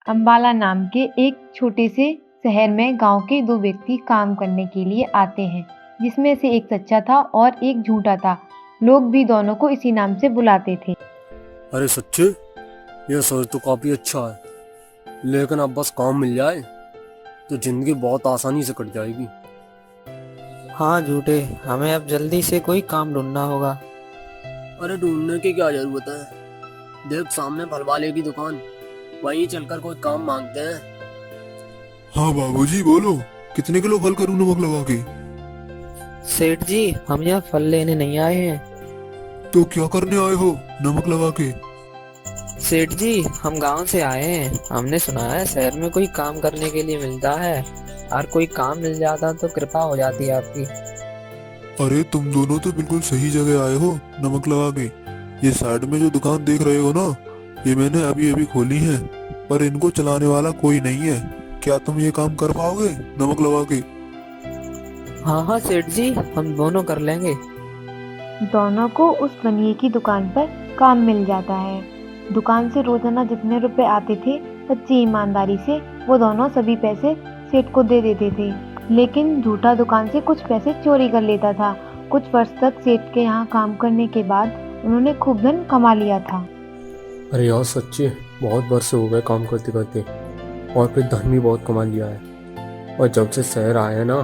अम्बाला नाम के एक छोटे से शहर में गांव के दो व्यक्ति काम करने के लिए आते हैं, जिसमें से एक सच्चा था और एक झूठा था। लोग भी दोनों को इसी नाम से बुलाते थे। अरे सच्चे, ये सोच तो काफी अच्छा है, लेकिन अब बस काम मिल जाए तो जिंदगी बहुत आसानी से कट जाएगी। हाँ झूठे, हमें अब जल्दी से कोई काम ढूंढना होगा। अरे ढूंढने की क्या जरूरत है, देख सामने फल वाले की दुकान, वहीं चलकर कोई काम मांगते हैं। हाँ बाबूजी बोलो, कितने किलो फल करूँ नमक लगा के? सेठ जी, हम यहाँ फल लेने नहीं आए हैं। तो क्या करने आए हो नमक लगा के? सेठ जी, हम गांव से आए हैं। हमने सुना है शहर में कोई काम करने के लिए मिलता है, और कोई काम मिल जाता तो कृपा हो जाती है आपकी। अरे तुम दोनों तो बिल्कुल सही जगह आए हो नमक लगा के। ये साइड में जो दुकान देख रहे हो ना, ये मैंने अभी अभी खोली है, पर इनको चलाने वाला कोई नहीं है। क्या तुम ये काम कर पाओगे नमक लगा के? हाँ हाँ सेठ जी, हम दोनों कर लेंगे। दोनों को उस बनिए की दुकान पर काम मिल जाता है। दुकान से रोजाना जितने रुपए आते थे, सच्ची ईमानदारी से वो दोनों सभी पैसे सेठ को दे देते थे। लेकिन झूठा दुकान से कुछ पैसे चोरी कर लेता था। कुछ वर्ष तक सेठ के यहाँ काम करने के बाद उन्होंने खूब धन कमा लिया था। अरे यार सच्चे, बहुत वर्ष हो गए काम करते करते, और फिर धन भी बहुत कमा लिया है। और जब से शहर आया ना,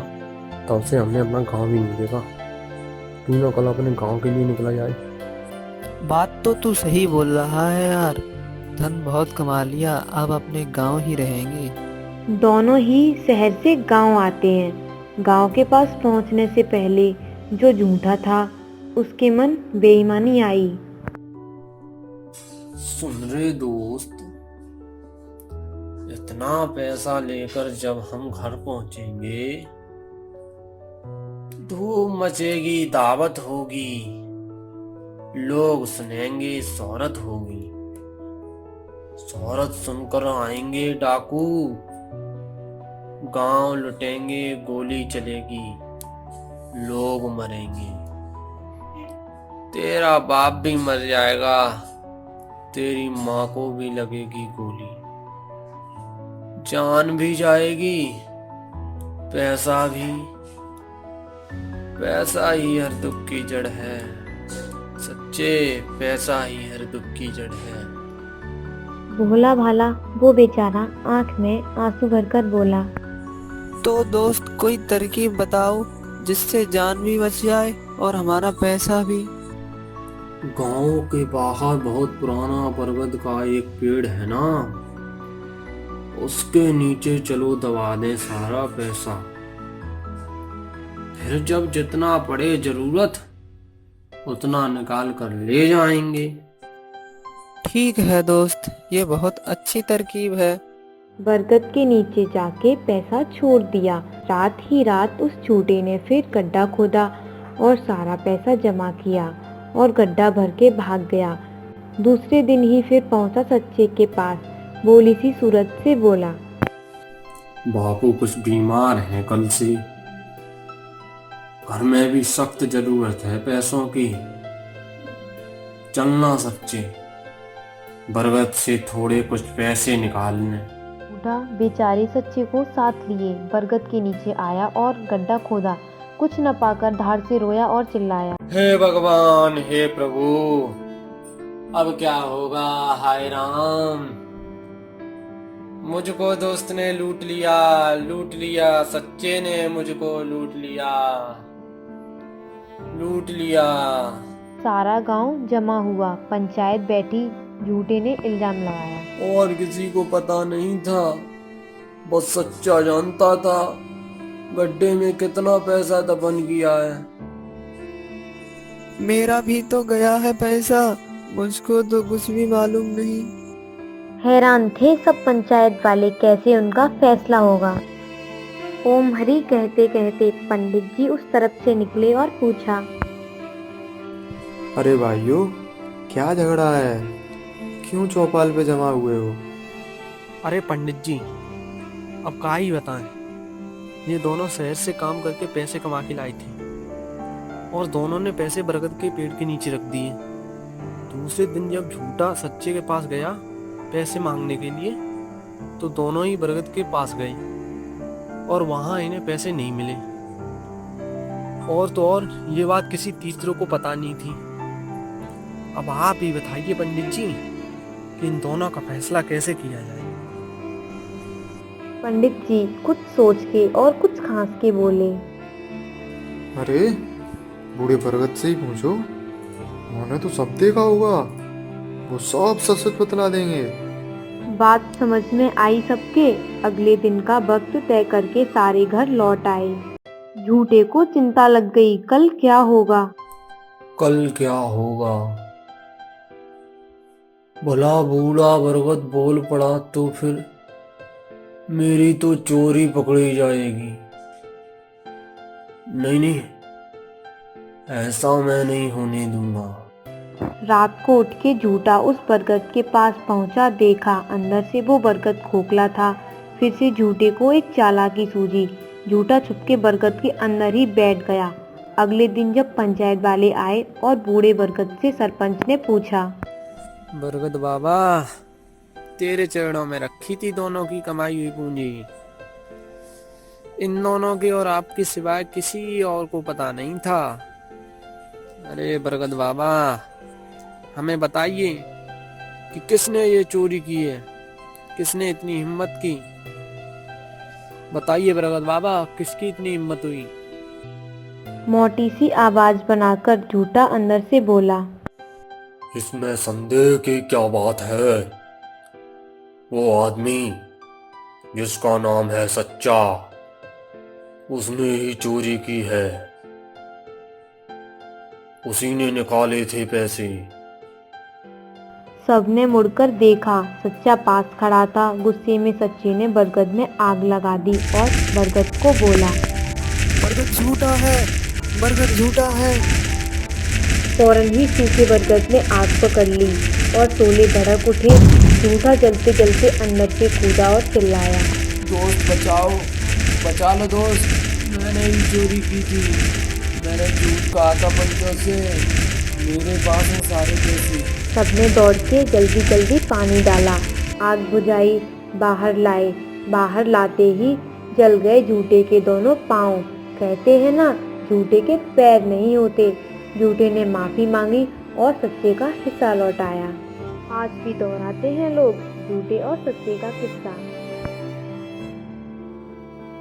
तब से हमने अपना गांव भी नहीं देखा। तू ना कल अपने गांव के लिए निकला जाए। बात तो तू सही बोल रहा है यार, धन बहुत कमा लिया, अब अपने गांव ही रहेंगे। दोनों ही शहर से गांव आते हैं। गांव के पास पहुंचने से पहले जो झूठा था, उसके मन बेईमानी आई। सुन रे दोस्त, इतना पैसा लेकर जब हम घर पहुंचेंगे, धूम मचेगी, दावत होगी, लोग सुनेंगे शोहरत होगी। शोहरत सुनकर आएंगे डाकू, गांव लुटेंगे, गोली चलेगी, लोग मरेंगे, तेरा बाप भी मर जाएगा, तेरी माँ को भी लगेगी गोली, जान भी जाएगी, पैसा भी। पैसा ही हर दुख की जड़ है, सच्चे पैसा ही हर दुख की जड़ है। भोला भाला वो बेचारा आंख में आंसू भरकर बोला। तो दोस्त कोई तरकीब बताओ जिससे जान भी बच जाए और हमारा पैसा भी। गांव के बाहर बहुत पुराना पर्वत का एक पेड़ है ना, उसके नीचे चलो, दबा दें सारा पैसा, फिर जब जितना पड़े जरूरत उतना निकाल कर ले जाएंगे। ठीक है दोस्त, ये बहुत अच्छी तरकीब है। बरगद के नीचे जाके पैसा छोड़ दिया। रात ही रात उस झूठे ने फिर गड्ढा खोदा और सारा पैसा जमा किया और गड्ढा भर के भाग गया। दूसरे दिन ही फिर पहुंचा सच्चे के पास, बोली सी सूरत से बोला। बापू कुछ बीमार हैं कल से, घर में भी सख्त जरूरत है पैसों की, चलना सच्चे, बरगद से थोड़े कुछ पैसे निकालने। बूढ़ा बेचारे सच्चे को साथ लिए बरगद के नीचे आया और गड्ढा खोदा। कुछ न पाकर धार से रोया और चिल्लाया। हे भगवान, हे प्रभु, अब क्या होगा, हाय राम, मुझको दोस्त ने लूट लिया, लूट लिया, सच्चे ने मुझको लूट लिया, लूट लिया। सारा गांव जमा हुआ, पंचायत बैठी, झूठे ने इल्जाम लगाया। और किसी को पता नहीं था, बस सच्चा जानता था गड्ढे में कितना पैसा दफन किया है। मेरा भी तो गया है पैसा, मुझको तो कुछ भी मालूम नहीं। हैरान थे सब पंचायत वाले, कैसे उनका फैसला होगा। ओम हरि कहते कहते पंडित जी उस तरफ से निकले और पूछा। अरे भाइयों, क्या झगड़ा है? क्यों चौपाल पे जमा हुए हो? अरे पंडित जी, अब क्या ही बताएं, ये दोनों शहर से काम करके पैसे कमा के लाई थी, और दोनों ने पैसे बरगद के पेड़ के नीचे रख दिए। दूसरे दिन जब झूठा सच्चे के पास गया पैसे मांगने के लिए, तो दोनों ही बरगद के पास गए और वहां इन्हें पैसे नहीं मिले। और तो और ये बात किसी तीसरे को पता नहीं थी। अब आप ही बताइए पंडित जी कि इन दोनों का फैसला कैसे किया जाए। पंडित जी कुछ सोच के और कुछ खांस के बोले। अरे बूढ़े बरगद से ही पूछो, उन्होंने तो सब देखा होगा, वो सब सच सच बतला देंगे। बात समझ में आई सबके। अगले दिन का वक्त तय करके सारे घर लौट आए। झूठे को चिंता लग गई, कल क्या होगा। कल क्या होगा। भला बूढ़ा बरगद बोल पड़ा तो फिर मेरी तो चोरी पकड़ी जाएगी। नहीं नहीं, ऐसा मैं नहीं होने दूंगा। रात को उठ के झूठा उस बरगद के पास पहुंचा, देखा अंदर से वो बरगद खोखला था। फिर से झूठे को एक चालाकी सूझी। झूठा छुपके बरगद के अंदर ही बैठ गया। अगले दिन जब पंचायत वाले आए और बूढ़े बरगद से सरपंच ने पूछा, बरगद बाबा, तेरे चरणों में रखी थी दोनों की कमाई हुई पूंजी। इन दोनों के और आपके सिवाय किसी और को पता नहीं था। अरे बरगद बाबा, हमें बताइए कि किसने ये चोरी की है, किसने इतनी हिम्मत की। बताइए बरगद बाबा, किसकी इतनी हिम्मत हुई। मोटी सी आवाज बनाकर झूठा अंदर से बोला, इसमें संदेह की क्या बात है। वो आदमी जिसका नाम है सच्चा, उसने ही चोरी की है। उसी ने निकाले थे पैसे। सबने मुड़कर देखा, सच्चा पास खड़ा था। गुस्से में सच्चे ने बरगद में आग लगा दी और बरगद को बोला, बरगद झूठा है, बरगद झूठा है। फौरन ही सूखे बरगद ने आग पकड़ ली और शोले भड़क उठे। झूठा जलते जलते अंदर से कूदा और चिल्लाया, दोस्त बचाओ, बचा लो दोस्त, मैंने ही चोरी की थी। मैंने झूठ कहा था पंचों से, मेरे पास है सारे पैसे। सबने दौड़ के जल्दी जल्दी पानी डाला, आग बुझाई, बाहर लाए। बाहर लाते ही जल गए झूठे के दोनों पांव। कहते हैं ना, झूठे के पैर नहीं होते। झूठे ने माफी मांगी और सच्चे का हिस्सा लौटाया। आज भी दोहराते हैं लोग झूठे और सच्चे का किस्सा।